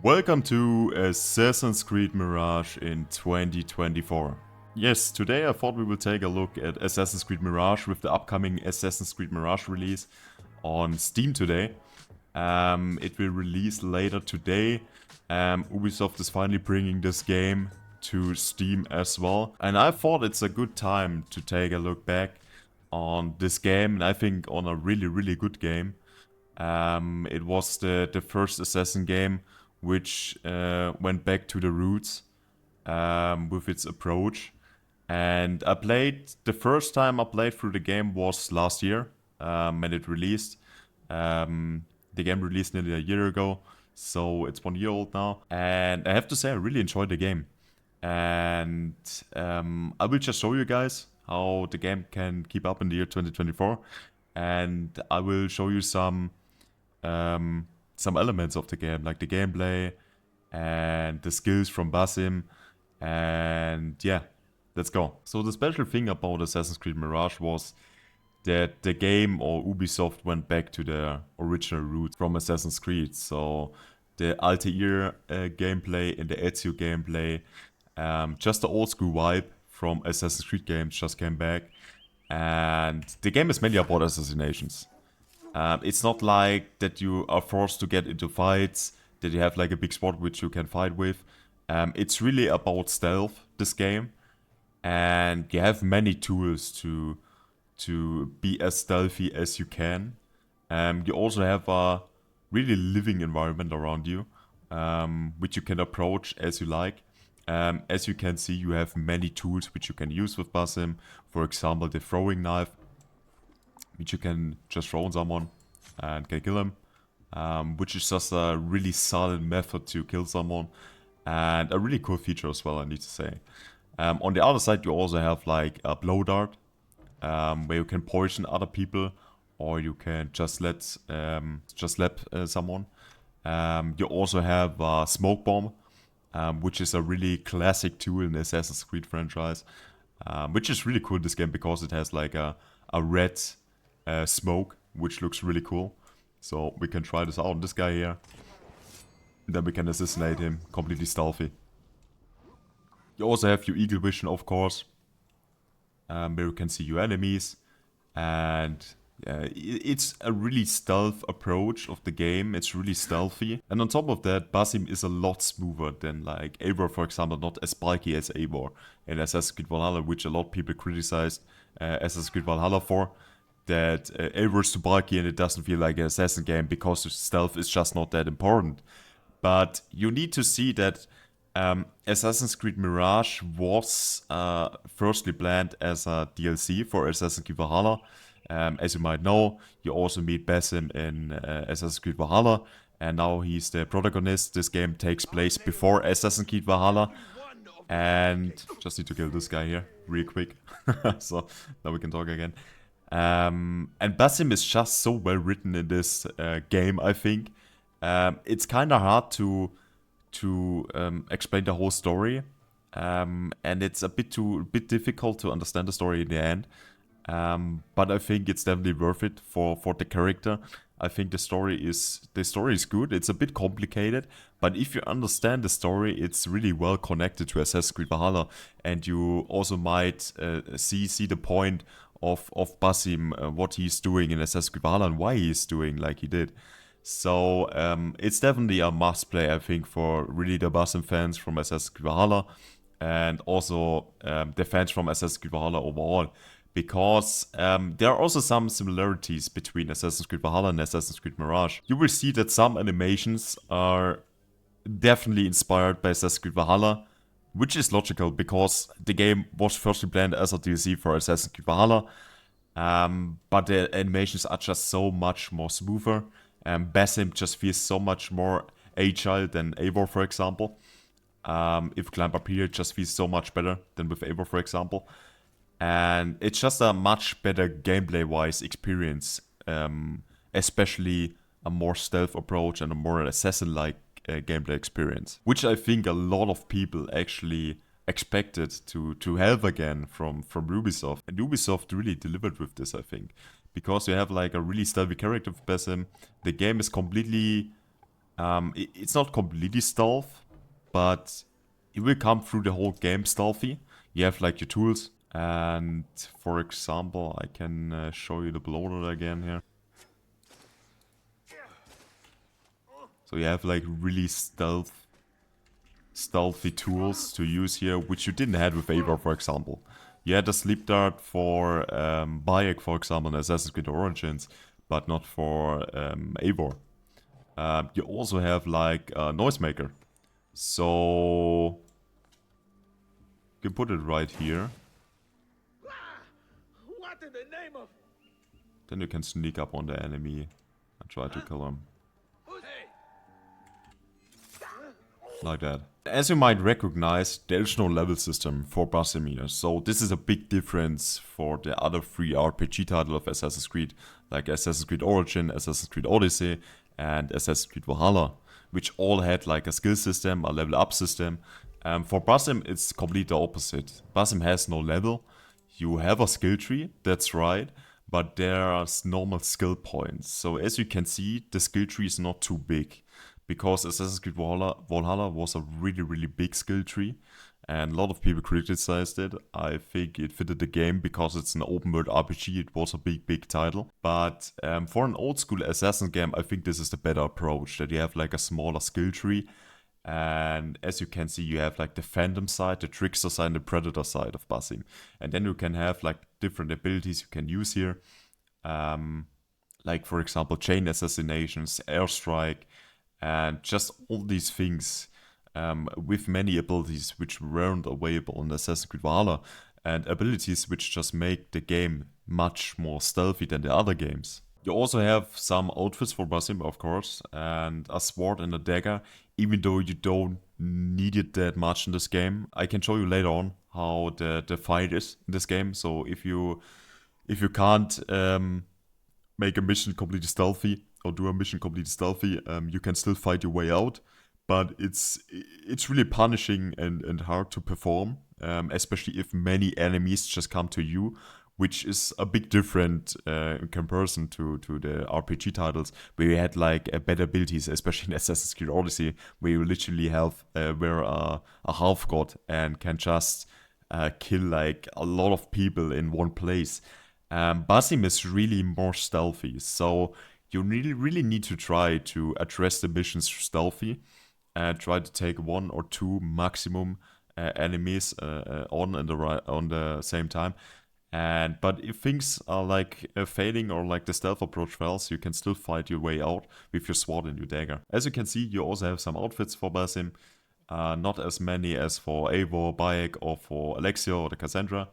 Welcome to Assassin's Creed Mirage in 2024. Yes, today I thought we will take a look at Assassin's Creed Mirage with the upcoming Assassin's Creed Mirage release on Steam today. It will release later today. Ubisoft is finally bringing this game to Steam as well. And I thought it's a good time to take a look back on this game, and I think on a really good game. It was the first Assassin game which went back to the roots with its approach. And the first time I played through the game was last year when it released. The game released nearly a year ago, so it's 1 year old now. And I have to say I really enjoyed the game. And I will just show you guys how the game can keep up in the year 2024. And I will show you some elements of the game, like the gameplay and the skills from Basim. And yeah, let's go. So the special thing about Assassin's Creed Mirage was that the game, or Ubisoft, went back to their original roots from Assassin's Creed. So the Altair gameplay and the Ezio gameplay, just the old school vibe from Assassin's Creed games just came back. And the game is mainly about assassinations. It's not like that you are forced to get into fights, that you have like a big squad which you can fight with. It's really about stealth, this game. And you have many tools to be as stealthy as you can. You also have a really living environment around you, which you can approach as you like. As you can see, you have many tools which you can use with Basim. For example, the throwing knife, which you can just throw on someone and can kill him, which is just a really solid method to kill someone, and a really cool feature as well, I need to say. On the other side, you also have like a blow dart, where you can poison other people, or you can just let someone. You also have a smoke bomb, which is a really classic tool in the Assassin's Creed franchise, which is really cool in this game because it has like a red smoke, which looks really cool. So we can try this out on this guy here. And then we can assassinate him completely stealthy. You also have your eagle vision, of course, where you can see your enemies. And yeah, it's a really stealth approach of the game. It's really stealthy. And on top of that, Basim is a lot smoother than like Eivor, for example, not as bulky as Eivor in Assassin's Creed Valhalla, which a lot of people criticized Assassin's Creed Valhalla for. That Eivor is too bulky and it doesn't feel like an assassin game because the stealth is just not that important. But you need to see that Assassin's Creed Mirage was firstly planned as a DLC for Assassin's Creed Valhalla. As you might know, you also meet Basim in Assassin's Creed Valhalla, and now he's the protagonist. This game takes place before Assassin's Creed Valhalla. And just need to kill this guy here real quick. So now we can talk again. And Basim is just so well written in this game, I think. It's kind of hard to explain the whole story, and it's a bit difficult to understand the story in the end. But I think it's definitely worth it for the character. I think the story is good. It's a bit complicated, but if you understand the story, it's really well connected to Assassin's Creed Valhalla, and you also might see the point of Basim, what he's doing in Assassin's Creed Valhalla and why he's doing like he did. So it's definitely a must play, I think, for really the Basim fans from Assassin's Creed Valhalla, and also the fans from Assassin's Creed Valhalla overall. Because there are also some similarities between Assassin's Creed Valhalla and Assassin's Creed Mirage. You will see that some animations are definitely inspired by Assassin's Creed Valhalla, which is logical because the game was firstly planned as a DLC for Assassin's Creed Valhalla. But the animations are just so much more smoother. Basim just feels so much more agile than Eivor, for example. If Climb Up Here just feels so much better than with Eivor, for example. And it's just a much better gameplay-wise experience, especially a more stealth approach and a more assassin-like gameplay experience, which I think a lot of people actually expected to have again from Ubisoft. And Ubisoft really delivered with this, I think, because you have like a really stealthy character with Basim. The game is completely It's not completely stealth, but it will come through the whole game stealthy. You have like your tools, and for example, I can show you the bloater again here. So you have like really stealthy tools to use here, which you didn't have with Eivor, for example. You had a sleep dart for Bayek, for example, in Assassin's Creed Origins, but not for Eivor. You also have like a noisemaker. So you can put it right here. What in the name of... Then you can sneak up on the enemy and try to kill him. Like that. As you might recognize, there is no level system for Basim here, so this is a big difference for the other 3 RPG titles of Assassin's Creed, like Assassin's Creed Origin, Assassin's Creed Odyssey, and Assassin's Creed Valhalla, which all had like a skill system, a level up system. For Basim, it's completely the opposite. Basim has no level. You have a skill tree, that's right, but there are normal skill points. So as you can see, the skill tree is not too big, because Assassin's Creed Valhalla was a really big skill tree, and a lot of people criticized it. I think it fitted the game because it's an open world RPG, it was a big title. But for an old school Assassin game, I think this is the better approach, that you have like a smaller skill tree. And as you can see, you have like the Phantom side, the Trickster side, and the Predator side of Basim. And then you can have like different abilities you can use here. Like for example, chain assassinations, airstrike, and just all these things with many abilities which weren't available in Assassin's Creed Valhalla, and abilities which just make the game much more stealthy than the other games. You also have some outfits for Basim, of course, and a sword and a dagger, even though you don't need it that much in this game. I can show you later on how the fight is in this game, so if you can't make a mission completely stealthy, or do a mission completely stealthy, you can still fight your way out. But it's really punishing and hard to perform, especially if many enemies just come to you, which is a big different in comparison to the RPG titles, where you had like better abilities, especially in Assassin's Creed Odyssey, where you literally have wear a half god and can just kill like a lot of people in one place. Basim is really more stealthy, so you really need to try to address the missions stealthy and try to take 1 or 2 maximum enemies on the same time. But if things are like failing, or like the stealth approach fails, you can still fight your way out with your sword and your dagger. As you can see, you also have some outfits for Basim. Not as many as for Eivor, Bayek, or for Alexia or the Cassandra,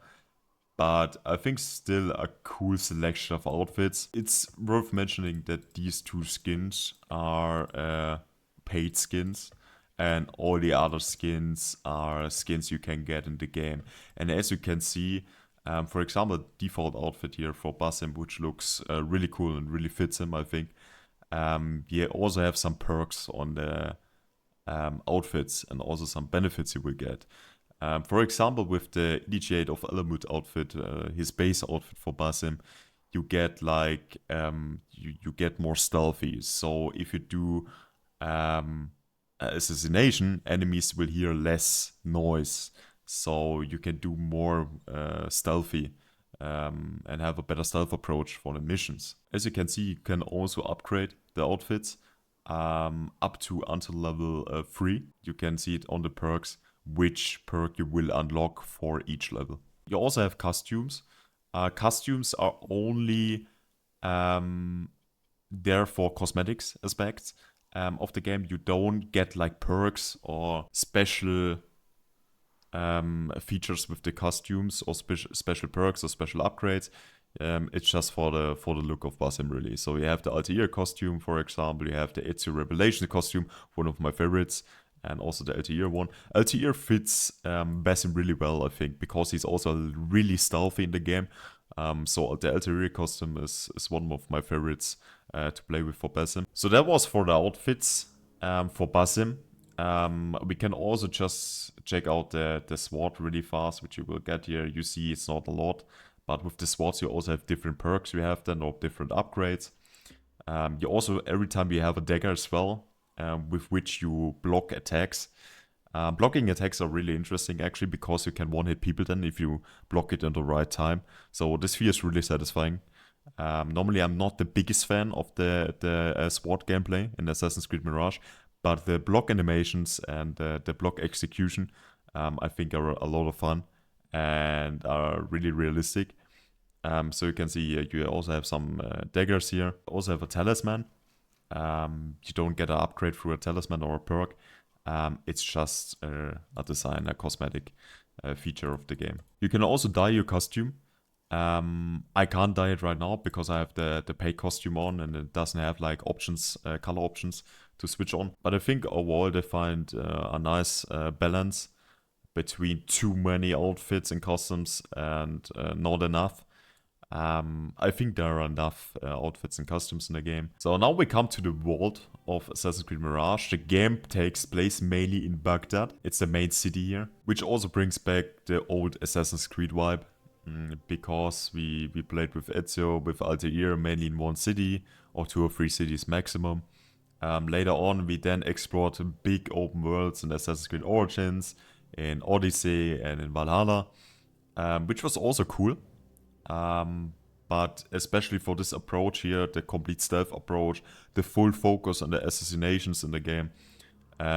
but I think still a cool selection of outfits. It's worth mentioning that these 2 skins are paid skins, and all the other skins are skins you can get in the game. And as you can see, for example, default outfit here for Basim, which looks really cool and really fits him, I think. You also have some perks on the outfits, and also some benefits you will get. For example, with the Initiate of Alamut outfit, his base outfit for Basim, you get like you get more stealthy. So if you do assassination, enemies will hear less noise, so you can do more stealthy and have a better stealth approach for the missions. As you can see, you can also upgrade the outfits up to until level 3. You can see it on the perks, which perk you will unlock for each level. You also have costumes. Costumes are only there for cosmetics aspects of the game. You don't get like perks or special features with the costumes, or special perks or special upgrades. It's just for the look of Basim, really. So you have the Altair costume, for example. You have the Ezio Revelation costume, one of my favorites, and also the Altair one. Altair fits Basim really well, I think, because he's also really stealthy in the game. So the Altair costume is one of my favorites to play with for Basim. So that was for the outfits for Basim. We can also just check out the sword really fast, which you will get here. You see it's not a lot, but with the swords you also have different perks you have then, or different upgrades. You also, every time you have a dagger as well, with which you block attacks. Blocking attacks are really interesting actually because you can one-hit people then if you block it in the right time. So this feels really satisfying. Normally I'm not the biggest fan of the SWAT gameplay in Assassin's Creed Mirage, but the block animations and the block execution I think are a lot of fun and are really realistic. So you can see you also have some daggers here. Also have a talisman. You don't get an upgrade through a talisman or a perk. It's just a design, a cosmetic feature of the game. You can also dye your costume. I can't dye it right now because I have the paid costume on and it doesn't have like options, color options to switch on. But I think overall they find a nice balance between too many outfits and costumes and not enough. I think there are enough outfits and costumes in the game. So now we come to the world of Assassin's Creed Mirage. The game takes place mainly in Baghdad. It's the main city here, which also brings back the old Assassin's Creed vibe. Because we played with Ezio, with Altair, mainly in one city or 2 or 3 cities maximum. Later on we then explored big open worlds in Assassin's Creed Origins, in Odyssey and in Valhalla, which was also cool. But especially for this approach here, the complete stealth approach, the full focus on the assassinations in the game,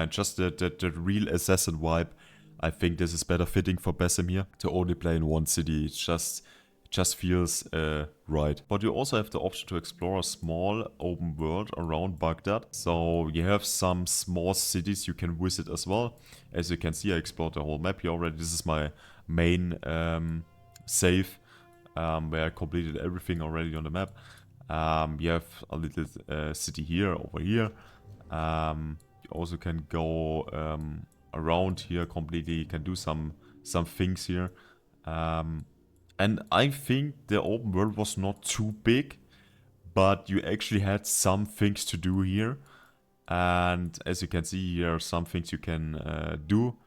just the real assassin vibe, I think this is better fitting for Basim here. To only play in one city, it just feels right. But you also have the option to explore a small open world around Baghdad. So you have some small cities you can visit as well. As you can see, I explored the whole map here already. This is my main save. Where I completed everything already on the map. You have a little city here, over here. You also can go around here completely. You can do some things here. And I think the open world was not too big, but you actually had some things to do here. And as you can see here, some things you can do.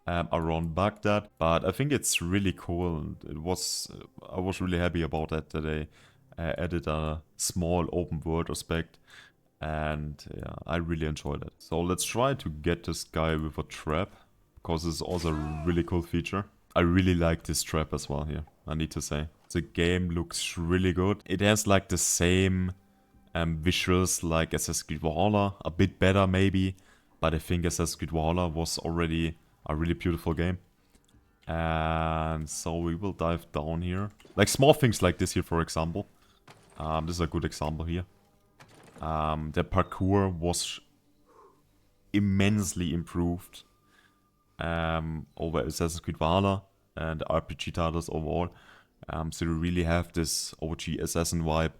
Around Baghdad, but I think it's really cool. I was really happy about that they added a small open world aspect, and yeah, I really enjoyed it. So let's try to get this guy with a trap, because it's also a really cool feature. I really like this trap as well here, I need to say. The game looks really good. It has like the same visuals like Assassin's Creed Valhalla, a bit better maybe, but I think Assassin's Creed Valhalla was already a really beautiful game. And so we will dive down here. Like small things like this here, for example. This is a good example here. The parkour was immensely improved over Assassin's Creed Valhalla and RPG titles overall. So you really have this OG assassin vibe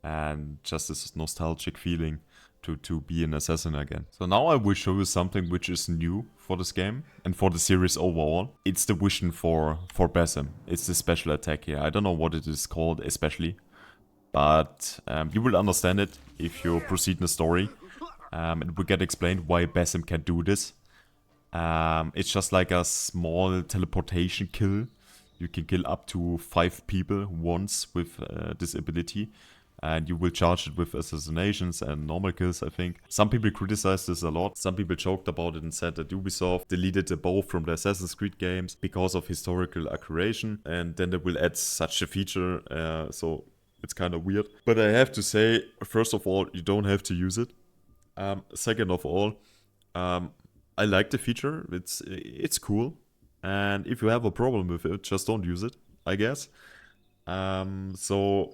and just this nostalgic feeling to be an assassin again. So now I will show you something which is new for this game and for the series overall. It's the vision for Basim. It's the special attack here. I don't know what it is called especially, but you will understand it if you proceed in the story. It will get explained why Basim can do this. It's just like a small teleportation kill. You can kill up to 5 people once with this ability. And you will charge it with assassinations and normal kills, I think. Some people criticized this a lot. Some people joked about it and said that Ubisoft deleted the bow from the Assassin's Creed games because of historical accuracy. And then they will add such a feature, so it's kind of weird. But I have to say, first of all, you don't have to use it. Second of all, I like the feature. It's cool. And if you have a problem with it, just don't use it, I guess. So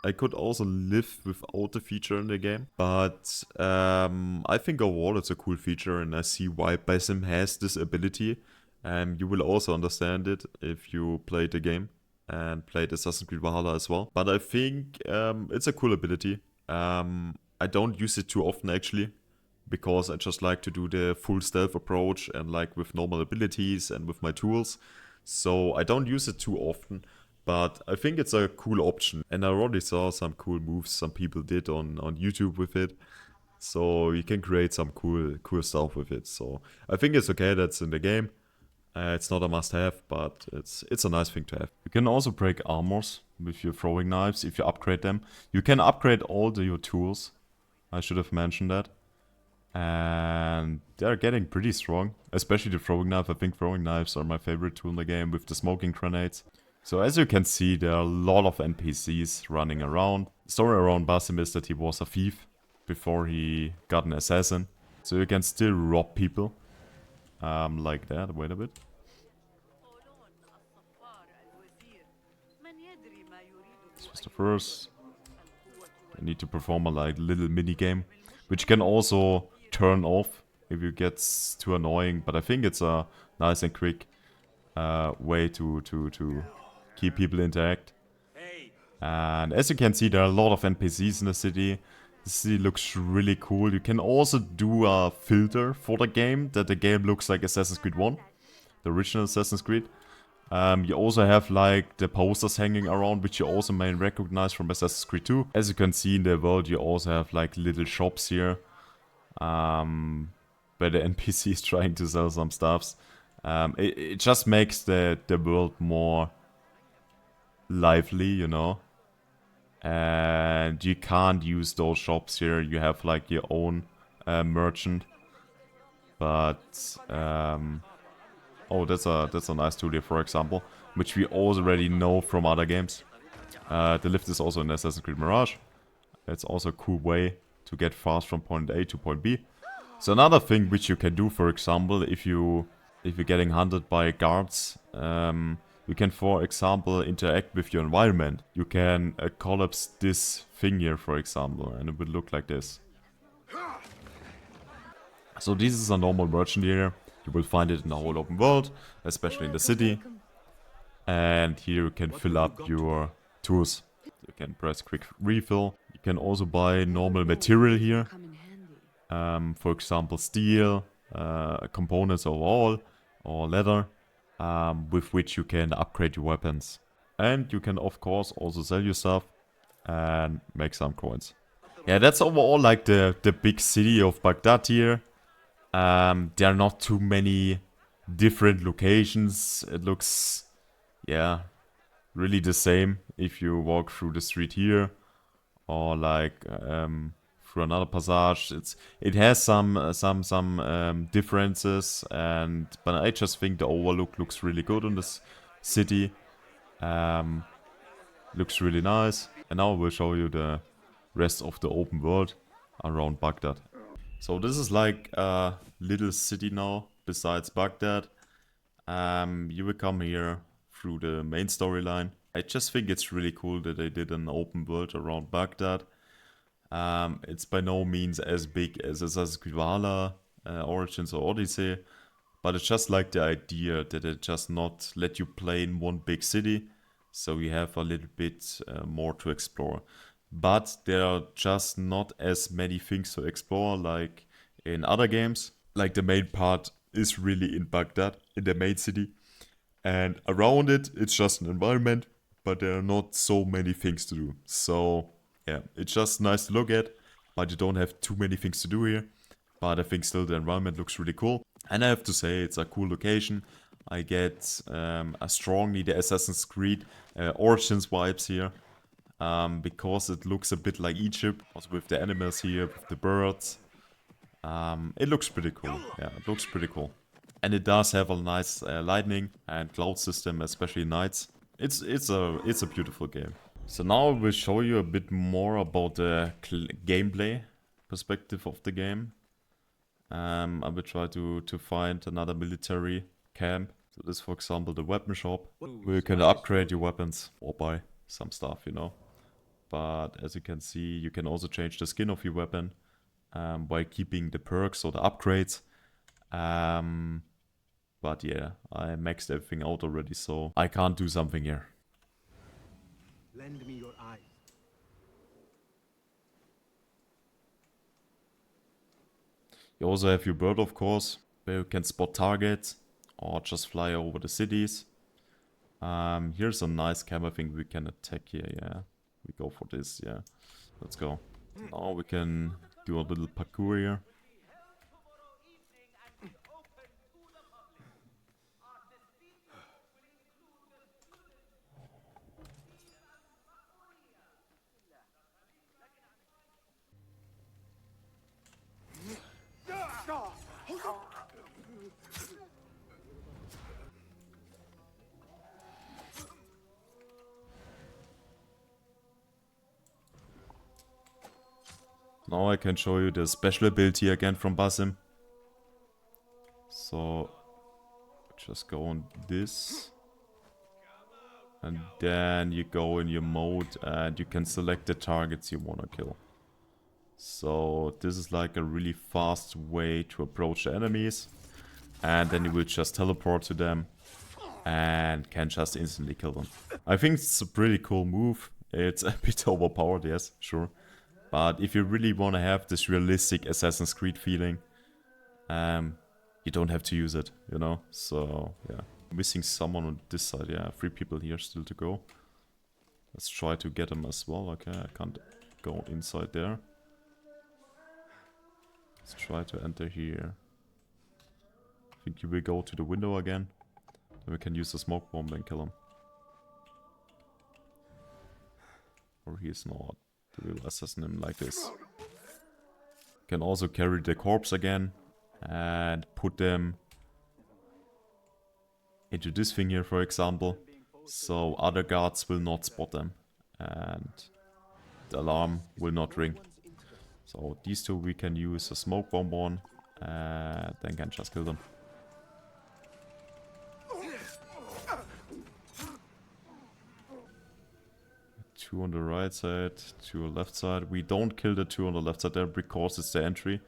I could also live without the feature in the game, but I think overall it's a cool feature and I see why Basim has this ability. You will also understand it if you play the game and played Assassin's Creed Valhalla as well. But I think it's a cool ability. I don't use it too often actually, because I just like to do the full stealth approach and like with normal abilities and with my tools. So I don't use it too often. But I think it's a cool option. And I already saw some cool moves some people did on YouTube with it. So you can create some cool stuff with it. So I think it's okay that's in the game. It's not a must-have, but it's a nice thing to have. You can also break armors with your throwing knives if you upgrade them. You can upgrade all your tools. I should have mentioned that. And they're getting pretty strong, especially the throwing knife. I think throwing knives are my favorite tool in the game with the smoking grenades. So as you can see, there are a lot of NPCs running around. The story around Basim is that he was a thief before he got an assassin. So you can still rob people. Like that. Wait a bit. This was the first. I need to perform a little mini game, which can also turn off if it gets too annoying. But I think it's a nice and quick way to keep people interact. And as you can see, there are a lot of NPCs in the city. The city looks really cool. You can also do a filter for the game, that the game looks like Assassin's Creed 1, the original Assassin's Creed. You also have like the posters hanging around, which you also may recognize from Assassin's Creed 2. As you can see in the world, you also have like little shops here, where the NPC is trying to sell some stuffs. It just makes the world more lively, you know. And you can't use those shops here. You have like your own merchant. But oh, that's a nice tool here, for example, which we already know from other games. The lift is also in Assassin's Creed Mirage. It's also a cool way to get fast from point A to point B. So another thing which you can do, for example, if you're getting hunted by guards, you can, for example, interact with your environment. You can collapse this thing here, for example, and it would look like this. So this is a normal merchant here. You will find it in the whole open world, especially in the city. And here you can fill up your tools. You can press quick refill. You can also buy normal material here. For example, steel, components overall, or leather, with which you can upgrade your weapons. And you can, of course, also sell your stuff and make some coins. Yeah, that's overall like the big city of Baghdad here. There are not too many different locations. It looks, yeah, really the same if you walk through the street here or like through another passage. It has some differences, but I just think the overlook looks really good on this city. Looks really nice. And now I will show you the rest of the open world around Baghdad. So this is like a little city now, besides Baghdad. You will come here through the main storyline. I just think it's really cool that they did an open world around Baghdad. It's by no means as big as Assassin's Creed Valhalla, Origins or Odyssey, but it's just like the idea that it just not let you play in one big city, so you have a little bit more to explore. But there are just not as many things to explore like in other games. Like the main part is really in Baghdad, in the main city. And around it, it's just an environment, but there are not so many things to do. So yeah, it's just nice to look at, but you don't have too many things to do here. But I think still the environment looks really cool. And I have to say, it's a cool location. I get a strongly the Assassin's Creed Origins vibes here. Because it looks a bit like Egypt, also with the animals here, with the birds. It looks pretty cool. Yeah, it looks pretty cool. And it does have a nice lightning and cloud system, especially nights. It's a beautiful game. So now I will show you a bit more about the gameplay perspective of the game. I will try to find another military camp. So this, for example, the weapon shop, where you can upgrade your weapons or buy some stuff, you know. But as you can see, you can also change the skin of your weapon by keeping the perks or the upgrades. But yeah, I maxed everything out already, so I can't do something here. Lend me your eyes. You also have your bird, of course, where you can spot targets or just fly over the cities. Here's a nice camp. I think we can attack here, yeah. We go for this, yeah. Let's go. Now we can do a little parkour here. Now I can show you the special ability again from Basim. So just go on this. And then you go in your mode and you can select the targets you want to kill. So this is like a really fast way to approach the enemies. And then you will just teleport to them and can just instantly kill them. I think it's a pretty cool move. It's a bit overpowered, yes, sure. But if you really want to have this realistic Assassin's Creed feeling, you don't have to use it, you know? So, yeah. Missing someone on this side, yeah. 3 people here still to go. Let's try to get them as well. Okay, I can't go inside there. Let's try to enter here. I think you will go to the window again. Then we can use the smoke bomb and kill him. Or he is not. We will assassin him like this. Can also carry the corpse again and put them into this thing here, for example, so other guards will not spot them and the alarm will not ring. So these two we can use a smoke bomb on and then can just kill them. Two on the right side, 2 on the left side. We don't kill the 2 on the left side there because it's the entry.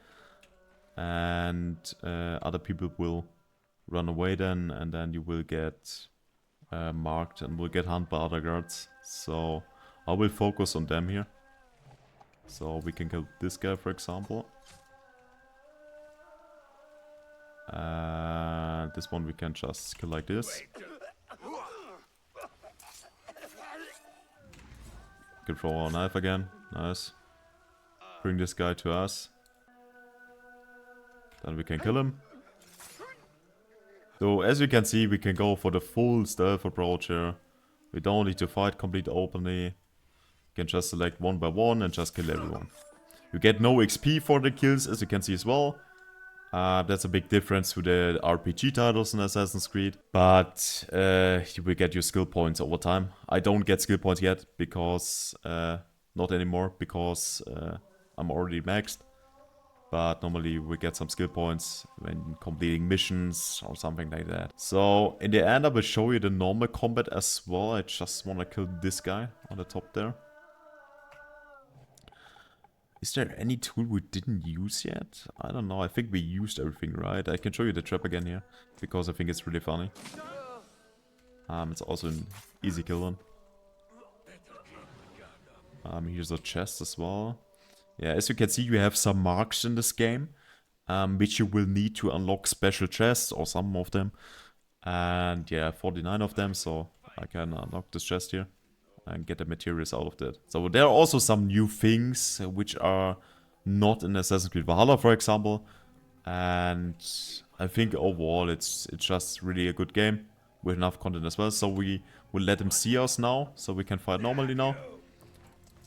And other people will run away then, and then you will get marked and will get hunted by other guards. So I will focus on them here. So we can kill this guy, for example. This one we can just kill like this. Can throw our knife again. Nice. Bring this guy to us. Then we can kill him. So as you can see, we can go for the full stealth approach here. We don't need to fight completely openly. You can just select one by one and just kill everyone. You get no XP for the kills, as you can see as well. That's a big difference to the RPG titles in Assassin's Creed. But you will get your skill points over time. I don't get skill points yet, because... not anymore, because I'm already maxed. But normally we get some skill points when completing missions or something like that. So in the end I will show you the normal combat as well. I just want to kill this guy on the top there. Is there any tool we didn't use yet? I don't know. I think we used everything, right? I can show you the trap again here, because I think it's really funny. It's also an easy kill one. Here's a chest as well. Yeah, as you can see, you have some marks in this game, which you will need to unlock special chests, or some of them. And yeah, 49 of them, so I can unlock this chest here and get the materials out of that. So there are also some new things which are not in Assassin's Creed Valhalla, for example. And I think overall it's just really a good game with enough content as well. So we will let them see us now, so we can fight normally now.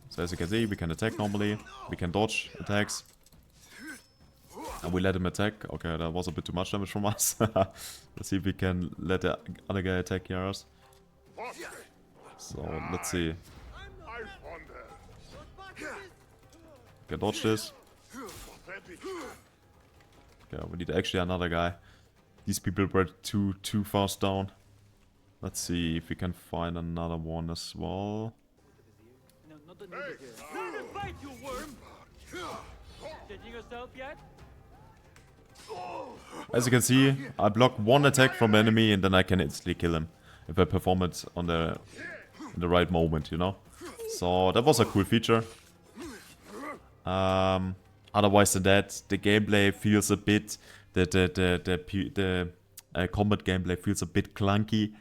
So as you can see, we can attack normally, we can dodge attacks. And we let him attack. Okay, that was a bit too much damage from us. Let's see if we can let the other guy attack Yaras. So, let's see. Okay, dodge this. Okay, we need actually another guy. These people were too fast down. Let's see if we can find another one as well. As you can see, I block one attack from the enemy and then I can instantly kill him if I perform it on the right moment, you know. So that was a cool feature. Otherwise than that, the gameplay feels a bit the combat gameplay feels a bit clunky.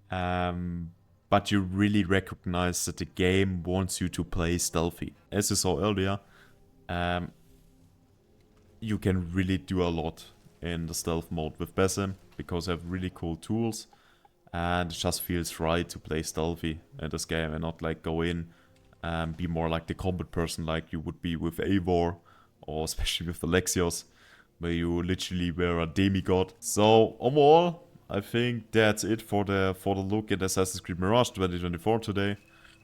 But you really recognize that the game wants you to play stealthy. As you saw earlier, you can really do a lot in the stealth mode with Basim, because you have really cool tools, and it just feels right to play stealthy in this game and not like go in and be more like the combat person like you would be with Eivor, or especially with Alexios, where you literally were a demigod. So overall, I think that's it for the look at Assassin's Creed Mirage 2024 today.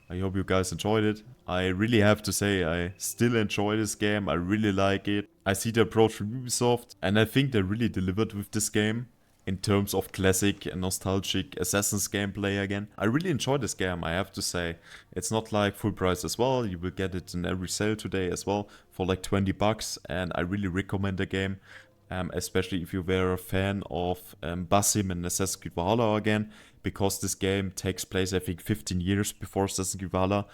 I hope you guys enjoyed it. I really have to say I still enjoy this game. I really like it. I see the approach from Ubisoft, and I think they really delivered with this game in terms of classic and nostalgic Assassin's gameplay again. I really enjoy this game, I have to say. It's not like full price as well. You will get it in every sale today as well for like 20 bucks, and I really recommend the game. Especially if you were a fan of Basim and Assassin's Creed Valhalla again, because this game takes place, I think, 15 years before Assassin's Creed Valhalla.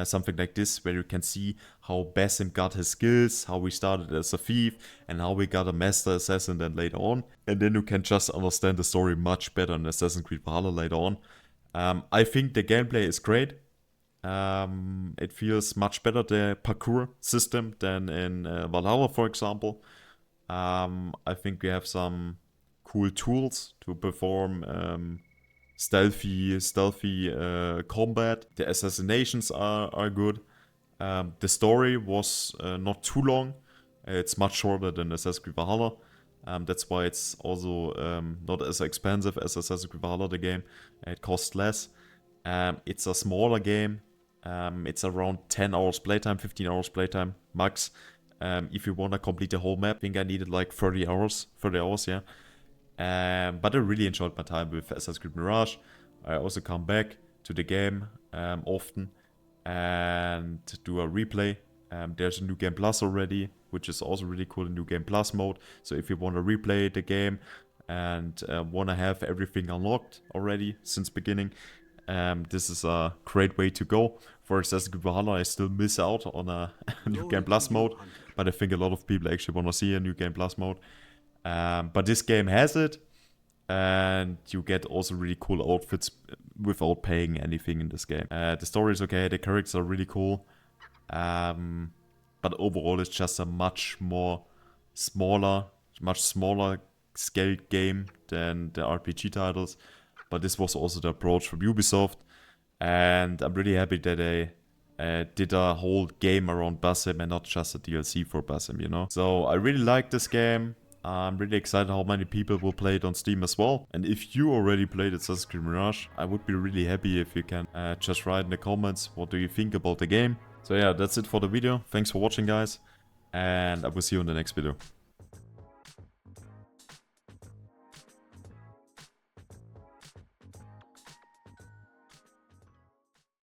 Something like this, where you can see how Basim got his skills, how we started as a thief, and how we got a master assassin then later on. And then you can just understand the story much better in Assassin's Creed Valhalla later on. I think the gameplay is great. It feels much better, the parkour system, than in Valhalla, for example. I think we have some cool tools to perform stealthy combat. The assassinations are good. The story was not too long. It's much shorter than Assassin's Creed Valhalla. That's why it's also not as expensive as Assassin's Creed Valhalla, the game. It costs less. It's a smaller game. It's around 10 hours playtime, 15 hours playtime max. If you want to complete the whole map, I think I needed like 30 hours, yeah. But I really enjoyed my time with Assassin's Creed Mirage. I also come back to the game often and do a replay. There's a new game plus already, which is also really cool, a new game plus mode. So if you want to replay the game and want to have everything unlocked already since beginning, this is a great way to go. For Assassin's Creed Valhalla, I still miss out on a new game plus mode, but I think a lot of people actually want to see a new game plus mode. But this game has it, and you get also really cool outfits without paying anything in this game. The story is okay, the characters are really cool, but overall it's just a much smaller scaled game than the RPG titles. But this was also the approach from Ubisoft, and I'm really happy that they did a whole game around Basim and not just a DLC for Basim, you know? So I really like this game. I'm really excited how many people will play it on Steam as well. And if you already played Assassin's Creed Mirage, I would be really happy if you can just write in the comments what do you think about the game. So yeah, that's it for the video. Thanks for watching, guys, and I will see you in the next video.